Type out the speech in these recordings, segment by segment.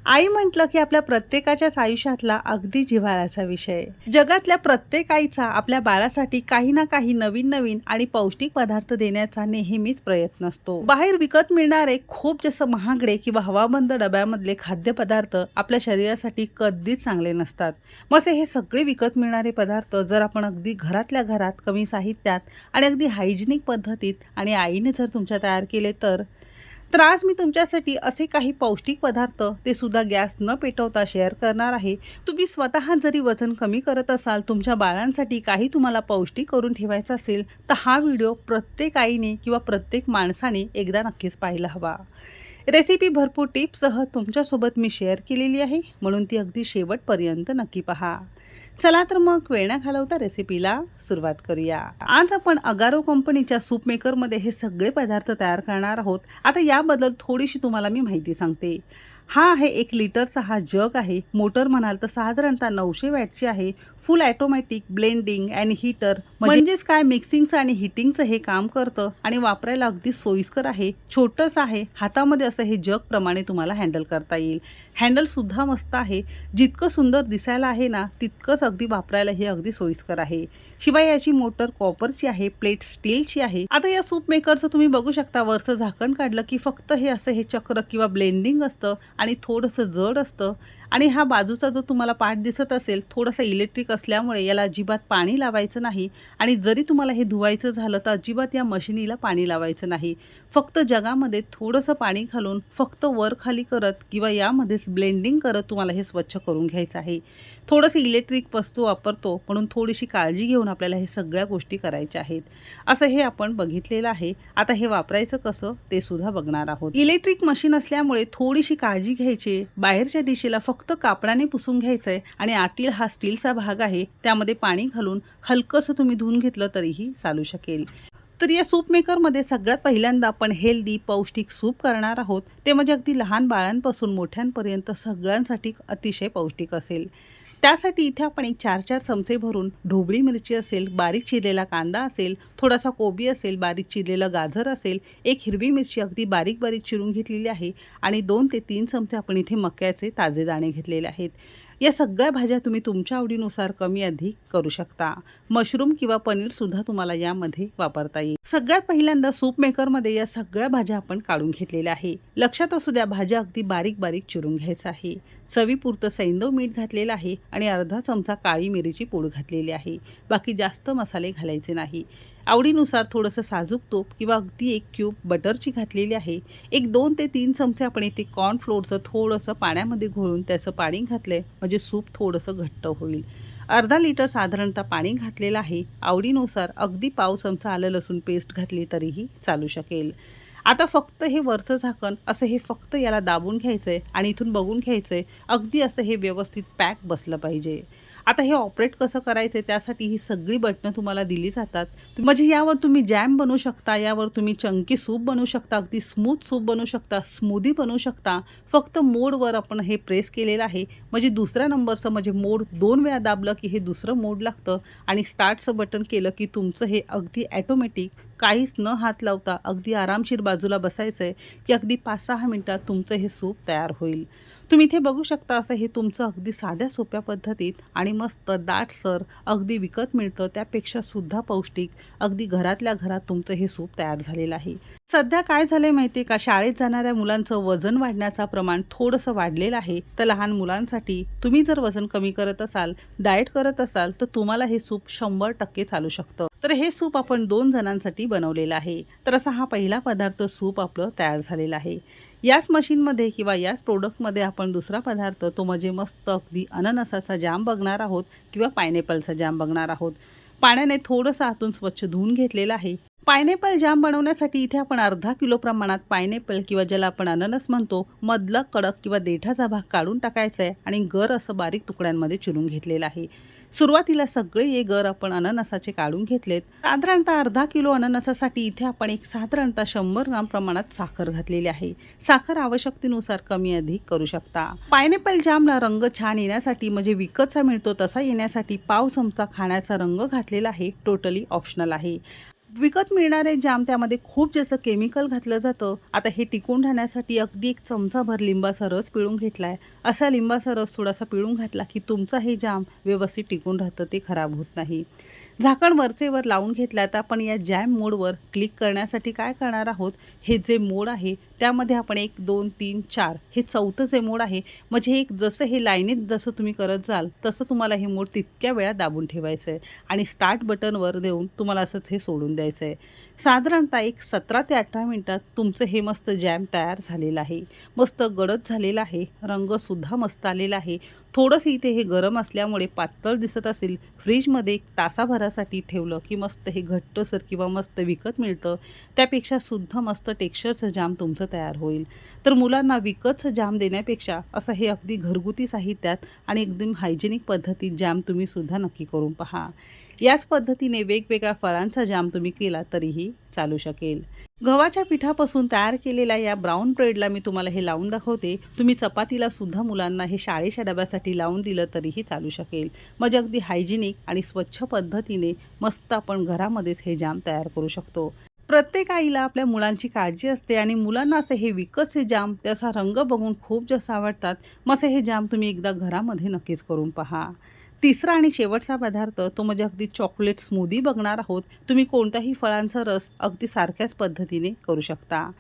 आई म्हटलं की आपल्या प्रत्येकाच्याच आयुष्यातला अगदी जिव्हाळ्याचा विषय. जगातल्या प्रत्येक आईचा आपल्या बाळासाठी काही ना काही नवीन नवीन आणि पौष्टिक पदार्थ देण्याचा नेहमीच प्रयत्न असतो. बाहेर विकत मिळणारे खूप जास्त महागडे किंवा हवाबंद डब्यामधले खाद्यपदार्थ आपल्या शरीरासाठी कधीच चांगले नसतात. मग हे सगळे विकत मिळणारे पदार्थ जर आपण अगदी घरातल्या घरात कमी साहित्यात आणि अगदी हायजिनिक पद्धतीत आणि आईने जर तुमच्या तयार केले तर आज मी तुमच्यासाठी असे काही पौष्टिक पदार्थ ते सुद्धा गॅस न पेटवता शेअर करणार आहे. तुम्ही स्वतः जरी वजन कमी करत असाल, तुमच्या बाळांसाठी काही तुम्हाला पौष्टिक करून ठेवायचं असेल, तर हा व्हिडिओ प्रत्येक आईने किंवा प्रत्येक माणसाने एकदा नक्कीच पाहायला हवा. रेसिपी भरपूर टिप्ससह तुमच्यासोबत मी शेअर केलेली आहे, म्हणून ती अगदी शेवटपर्यंत नक्की पहा. चला तर मग वेळ न घालवता रेसिपीला सुरुवात करूया. आज आपण अगारो कंपनीच्या सूप मेकरमध्ये हे सगळे पदार्थ तयार करणार आहोत. आता याबद्दल थोडीशी तुम्हाला मी माहिती सांगते. हा आहे 1 लिटरचा हा जग आहे. मोटर म्हणाल तर साधारणतः 900 वॅटची आहे. फुल ऑटोमॅटिक ब्लेंडिंग अँड हीटर म्हणजेच काय मिक्सिंगचं आणि हिटिंगचं हे काम करतं आणि वापरायला अगदी सोयीस्कर आहे. छोटंच आहे, हातामध्ये असं हे जग प्रमाणे तुम्हाला हँडल करता येईल. हँडलसुद्धा मस्त आहे. जितकं सुंदर दिसायला आहे ना, तितकंच अगदी वापरायला हे अगदी सोयीस्कर आहे. शिवाय याची मोटर कॉपरची आहे, प्लेट स्टीलची आहे. आता या सूप मेकरचं तुम्ही बघू शकता, वरचं झाकण काढलं की फक्त हे असं हे चक्र किंवा ब्लेंडिंग असतं आणि थोडंसं जड असतं. आणि हा बाजूचा जो तुम्हाला पार्ट दिसत असेल, थोडासा इलेक्ट्रिक असल्यामुळे याला अजिबात पाणी लावायचं नाही. आणि जरी तुम्हाला हे धुवायचं झालं तर अजिबात या मशिनीला पाणी लावायचं नाही. फक्त जगामध्ये थोडंसं पाणी घालून फक्त वर खाली करत किंवा यामध्येच ब्लेंडिंग करत तुम्हाला हे स्वच्छ करून घ्यायचं आहे. थोडंसं इलेक्ट्रिक वस्तू वापरतो म्हणून थोडीशी काळजी घेऊन आपल्याला हे सगळ्या गोष्टी करायच्या आहेत. असं हे आपण बघितलेलं आहे. आता हे वापरायचं कसं ते सुद्धा बघणार आहोत. इलेक्ट्रिक मशीन असल्यामुळे थोडीशी काळजी घ्यायची. बाहेरच्या दिशेला फक्त कापडाने पुसून घ्यायचं आहे आणि आतील हा स्टीलचा भाग आहे, त्यामध्ये पाणी घालून हलकंसं तुम्ही धुवून घेतलं तरीही चालू शकेल. तर या सूप मेकरमध्ये सगळ्यात पहिल्यांदा आपण हेल्दी पौष्टिक सूप करणार आहोत. ते म्हणजे अगदी लहान बाळांपासून मोठ्यांपर्यंत सगळ्यांसाठी अतिशय पौष्टिक असेल. त्यासाठी इथे आपण एक 4-4 चमचे भरून ढोबळी मिरची असेल, बारीक चिरलेला कांदा असेल, थोडासा कोबी असेल, बारीक चिरलेलं गाजर असेल, एक हिरवी मिरची अगदी बारीक बारीक चिरून घेतलेली आहे आणि 2 ते 3 चमचे आपण इथे मक्याचे ताजे दाणे घेतलेले आहेत. या सगळ्या भाज्या तुम्ही तुमच्या आवडीनुसार कमी अधिक करू शकता. मशरूम किंवा पनीरसुद्धा तुम्हाला यामध्ये वापरता येईल. सगळ्यात पहिल्यांदा सूप मेकरमध्ये या सगळ्या भाज्या आपण काढून घेतलेल्या आहे. लक्षात असू द्या, भाज्या अगदी बारीक बारीक चिरून घ्यायचं आहे. चवीपुरतं सैंधव मीठ घातलेलं आहे आणि अर्धा चमचा काळी मिरीची पूड घातलेली आहे. बाकी जास्त मसाले घालायचे नाही. आवडीनुसार थोडंसं साजूक तूप किंवा अगदी 1 क्यूब बटरची घातलेली आहे. एक 2 ते 3 चमचे आपण इथे कॉर्नफ्लोअरचं थोडंसं पाण्यामध्ये घोळून त्याचं पाणी घातलं आहे, म्हणजे सूप थोडंसं घट्ट होईल. अर्धा लिटर साधारणतः पाणी घातलेलं आहे. आवडीनुसार अगदी पाव चमचा आलं लसूण पेस्ट घातली तरीही चालू शकेल. आता फक्त हे वरचं झाकण असं हे फक्त याला दाबून घ्यायचं आहे आणि इथून बघून घ्यायचं आहे अगदी असं हे व्यवस्थित पॅक बसलं पाहिजे. आता हे ऑपरेट कसं करायचं आहे त्यासाठी ही सगळी बटणं तुम्हाला दिली जातात. म्हणजे यावर तुम्ही जॅम बनवू शकता, यावर तुम्ही चंकी सूप बनवू शकता, अगदी स्मूथ सूप बनवू शकता, स्मूदी बनवू शकता. फक्त मोडवर आपण हे प्रेस केलेलं आहे, म्हणजे दुसऱ्या नंबरचं म्हणजे मोड 2 वेळा दाबलं की हे दुसरं मोड लागतं आणि स्टार्टचं बटन केलं की तुमचं हे अगदी ॲटोमॅटिक काहीच न हात लावता अगदी आरामशीर बाजूला बसायचं आहे की अगदी 5-6 मिनटात तुमचं हे सूप तयार होईल. तुम्ही इथे बघू शकता, असं हे तुमचं अगदी साध्या सोप्या पद्धतीत आणि मस्त दाटसर अगदी विकत मिळतं त्यापेक्षा सुद्धा पौष्टिक अगदी घरातल्या घरात तुमचं हे सूप तयार झालेलं आहे. सध्या काय झालं आहे माहिती आहे का, शाळेत जाणाऱ्या मुलांचं वजन वाढण्याचं प्रमाण थोडंसं वाढलेलं आहे. तर लहान मुलांसाठी तुम्ही जर वजन कमी करत असाल, डाएट करत असाल, तर तुम्हाला हे सूप 100% चालू शकतं. तर हे सूप आपण 2 जणांसाठी बनवलेलं आहे. तर असा हा पहिला पदार्थ सूप आपलं तयार झालेला आहे. याच मशीनमध्ये किंवा याच प्रोडक्टमध्ये आपण दुसरा पदार्थ तो म्हणजे मस्त अगदी अननसाचा जाम बघणार आहोत किंवा पायनॅपलचा जाम बघणार आहोत. पाण्याने थोडंसं आतून स्वच्छ धुवून घेतलेलं आहे. पायनॅपल जाम बनवण्यासाठी इथे आपण अर्धा किलो प्रमाणात पायनॅपल किंवा ज्याला आपण अननस म्हणतो मधला कडक किंवा देठाचा भाग काढून टाकायचा आहे आणि गर असं बारीक तुकड्यांमध्ये चिरून घेतलेलं आहे. सुरुवातीला सगळे हे गर आपण अननसाचे काढून घेतलेत. साधारणतः अर्धा किलो अननसासाठी इथे आपण एक साधारणतः 100 ग्राम प्रमाणात साखर घातलेली आहे. साखर आवश्यकतेनुसार कमी अधिक करू शकता. पायनॅपल जामला रंग छान येण्यासाठी म्हणजे विकतचा मिळतो तसा येण्यासाठी पाव चमचा खाण्याचा रंग घातलेला आहे. टोटली ऑप्शनल आहे. विकत मिळणारे जाम त्यामध्ये खूप जास्त केमिकल घातलं जातं. आता हे टिकून राहण्यासाठी अगदी 1 चमचाभर लिंबाचा रस पिळून घेतला आहे. असा लिंबाचा रस थोडासा पिळून घातला की तुमचा हे जाम व्यवस्थित टिकून राहतं, ते खराब होत नाही. झाकण वरचेवर लावून घेतलं. आता आपण या जॅम मोडवर क्लिक करण्यासाठी काय करणार आहोत, हे जे मोड आहे त्यामध्ये आपण 1, 2, 3, 4 हे चौथं जे मोड आहे, म्हणजे एक जसं हे लाईनीत जसं तुम्ही करत जाल तसं तुम्हाला हे मोड तितक्या वेळा दाबून ठेवायचं आहे आणि स्टार्ट बटनवर देऊन तुम्हाला असंच हे सोडून द्यायचं आहे. साधारणतः एक 17 ते 18 मिनटात तुमचं हे मस्त जॅम तयार झालेलं आहे. मस्त गडद झालेला आहे, रंगसुद्धा मस्त आलेला आहे. थोडंसं इथे हे गरम असल्यामुळे पातळ दिसत असेल. फ्रीजमध्ये 1 तासाभरासाठी ठेवलं की मस्त हे घट्टसर किंवा मस्त विकत मिळतं त्यापेक्षा सुद्धा मस्त टेक्स्चरचं जाम तुमचं तयार होईल. तर मुलांना विकतचं जाम देण्यापेक्षा असं हे अगदी घरगुती साहित्यात आणि एकदम हायजेनिक पद्धतीत जाम तुम्ही सुद्धा नक्की करून पहा. याच पद्धतीने वेगवेगळ्या फळांचा जाम तुम्ही केला तरीही चालू शकेल. गव्हाच्या पिठापासून तयार केलेल्या या ब्राऊन ब्रेडला मी तुम्हाला हे लावून दाखवते. तुम्ही चपातीला सुद्धा मुलांना हे शाळेच्या डब्यासाठी लावून दिलं तरीही चालू शकेल. म्हणजे अगदी हायजेनिक आणि स्वच्छ पद्धतीने मस्त आपण घरामध्येच हे जाम तयार करू शकतो. प्रत्येक आईला आपल्या मुलांची काळजी असते आणि मुलांना असे हे विकतचे जाम त्याचा रंग बघून खूप जास्त आवडतात. मग असे हे जाम तुम्ही एकदा घरामध्ये नक्कीच करून पहा. तिसरा आणि शेवटचा पदार्थ तो म्हणजे अगदी चॉकलेट स्मूदी बघणार आहोत. तुम्ही कोणत्याही फळांचा रस अगदी सारख्याच पद्धतीने करू शकता.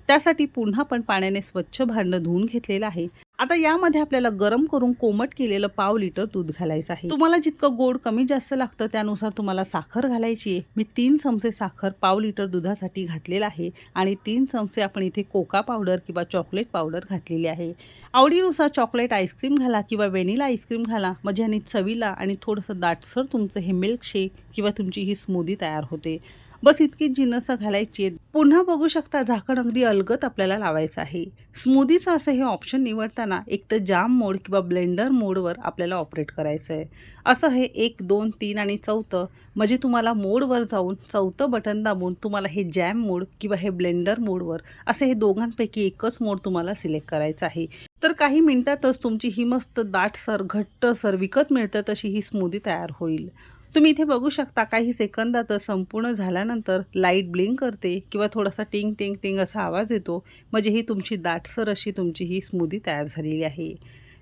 त्यासाठी पुन्हा पण पाण्याने स्वच्छ भांडं धुवून घेतलेलं आहे. आता यामध्ये आपल्याला गरम करून कोमट केलेलं पाव लिटर दूध घालायचं आहे. तुम्हाला जितकं गोड कमी जास्त लागतं त्यानुसार तुम्हाला साखर घालायची आहे. मी 3 चमचे साखर पाव लिटर दुधासाठी घातलेलं आहे आणि 3 चमचे आपण इथे कोका पावडर किंवा चॉकलेट पावडर घातलेली आहे. आवडीनुसार चॉकलेट आईस्क्रीम घाला किंवा व्हॅनिला आईस्क्रीम घाला, म्हणजे ह्याने चवीला आणि थोडंसं दाटसर तुमचं हे मिल्क शेक किंवा तुमची ही स्मूदी तयार होते. बस इतकीच जिन्नसं घालायची आहेत. पुन्हा बघू शकता झाकण अगदी अलगद आपल्याला लावायचं आहे. स्मूदीचं असं हे ऑप्शन निवडताना एक तर जाम मोड किंवा ब्लेंडर मोडवर आपल्याला ऑपरेट करायचं आहे. असं हे 1, 2, 3 आणि चौथं म्हणजे तुम्हाला मोडवर जाऊन चौथं बटन दाबून तुम्हाला हे जॅम मोड किंवा हे ब्लेंडर मोडवर असे हे दोघांपैकी एकच मोड तुम्हाला सिलेक्ट करायचं आहे. तर काही मिनिटातच तुमची ही मस्त दाटसर घट्टसर विकत मिळतं तशी ही स्मूदी तयार होईल. तुम्ही इथे बघू शकता काही सेकंदातच संपूर्ण झाल्यानंतर लाईट ब्लिंक करते किंवा थोडासा टिंग टिंग टिंग असा आवाज येतो, म्हणजे ही तुमची दाटसर अशी तुमची ही स्मूदी तयार झालेली आहे.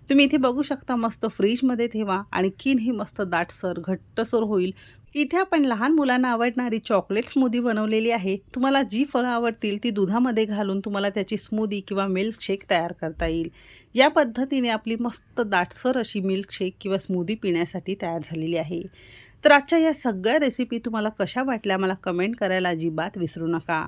तुम्ही इथे बघू शकता मस्त फ्रीजमध्ये ठेवा, आणखीन ही मस्त दाटसर घट्टसर होईल. इथे आपण लहान मुलांना आवडणारी चॉकलेट स्मूदी बनवलेली आहे. तुम्हाला जी फळं आवडतील ती दुधामध्ये घालून तुम्हाला त्याची स्मूदी किंवा मिल्क शेक तयार करता येईल. या पद्धतीने आपली मस्त दाटसर अशी मिल्क शेक किंवा स्मूदी पिण्यासाठी तयार झालेली आहे. तर आजच्या या सगळ्या रेसिपी तुम्हाला कशा वाटल्या मला कमेंट करायला अजिबात विसरू नका.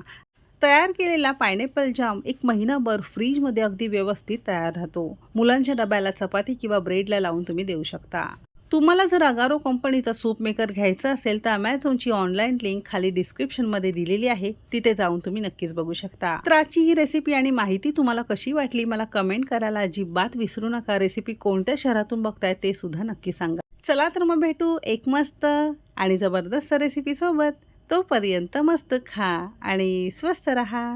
तयार केलेला पायनॅपल जाम 1 महिनाभर फ्रीजमध्ये अगदी व्यवस्थित तयार राहतो. मुलांच्या डब्याला चपाती किंवा ब्रेडला लावून तुम्ही देऊ शकता. तुम्हाला जर अगारो कंपनीचा सूप मेकर घ्यायचा असेल तर अमेझॉनची ऑनलाईन लिंक खाली डिस्क्रिप्शनमध्ये दिलेली आहे, तिथे जाऊन तुम्ही नक्कीच बघू शकता. तर आजची ही रेसिपी आणि माहिती तुम्हाला कशी वाटली मला कमेंट करायला अजिबात विसरू नका. रेसिपी कोणत्या शहरातून बघताय ते सुद्धा नक्की सांगा. चला तर मग भेटू एक मस्त आणि जबरदस्त रेसिपीसोबत. तोपर्यंत मस्त खा आणि स्वस्त रहा.